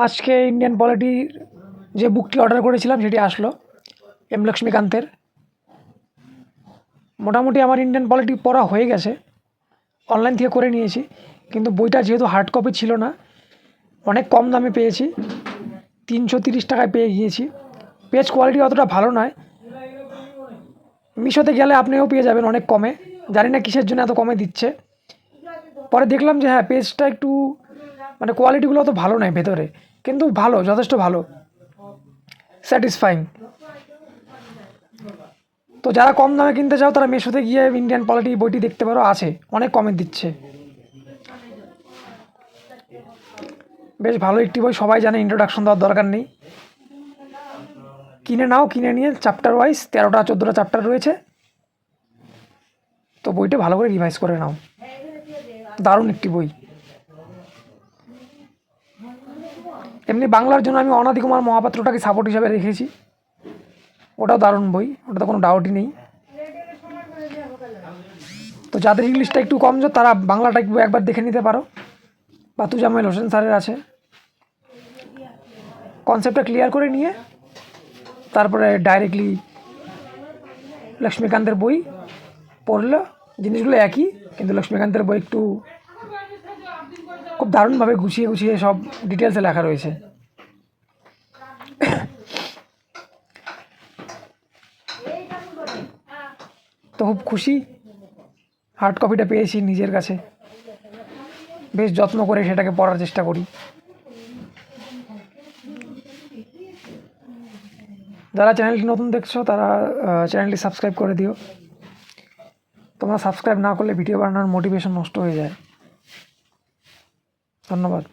আজকে ইন্ডিয়ান পলিটির যে বুকটি অর্ডার করেছিলাম সেটি আসলো, এম লক্ষ্মীকান্তের। মোটামুটি আমার ইন্ডিয়ান পলিটি পড়া হয়ে গেছে, অনলাইন থেকে করে নিয়েছি, কিন্তু বইটা যেহেতু হার্ড কপি ছিল না, অনেক কম দামে পেয়েছি, 330 টাকায় পেয়ে গিয়েছি। পেজ কোয়ালিটি অতটা ভালো নয়, মিশোতে গেলে আপনিও পেয়ে যাবেন অনেক কমে, জানি না কিসের জন্য এত কমে দিচ্ছে। পরে দেখলাম যে হ্যাঁ, পেজটা একটু মানে কোয়ালিটিগুলো অত ভালো নয় ভেতরে, কিন্তু ভালো, যথেষ্ট ভালো, স্যাটিসফাইং। তো যারা কম দামে কিনতে চাও তারা মিশোতে গিয়ে ইন্ডিয়ান পলিটি বইটি দেখতে পারো, আছে, অনেক কমে দিচ্ছে। বেশ ভালো একটি বই, সবাই জানে, ইন্ট্রোডাকশন দেওয়ার দরকার নেই। কিনে নাও, কিনে নিয়ে চ্যাপ্টার ওয়াইজ 13টা 14টা চ্যাপ্টার রয়েছে, তো বইটা ভালো করে রিভাইজ করে নাও, দারুণ একটি বই। এমনি বাংলার জন্য আমি অনাদি কুমার মহাপাত্রটাকে সাপোর্ট হিসাবে রেখেছি, ওটাও দারুণ বই, ওটাতে কোনো ডাউটই নেই। তো যাদের ইংলিশটা একটু কমজোর তারা বাংলাটা একবার দেখে নিতে পারো, বা তুজামেল হোসেন স্যারের আছে। কনসেপ্টটা ক্লিয়ার করে নিয়ে তারপরে ডাইরেক্টলি লক্ষ্মীকান্তের বই পড়লে জিনিসগুলো একই, কিন্তু লক্ষ্মীকান্তের বই একটু খুব দারুণভাবে গুছিয়ে গুছিয়ে সব ডিটেলসে লেখা রয়েছে। তো খুব খুশি, হার্ড কপিটা পেয়েছি নিজের কাছে, বেশ যত্ন করে সেটাকে পড়ার চেষ্টা করি। যারা চ্যানেলটি নতুন দেখছো তারা চ্যানেলটি সাবস্ক্রাইব করে দিও, তোমরা সাবস্ক্রাইব না করলে ভিডিও বানানোর মোটিভেশন নষ্ট হয়ে যায়। ধন্যবাদ।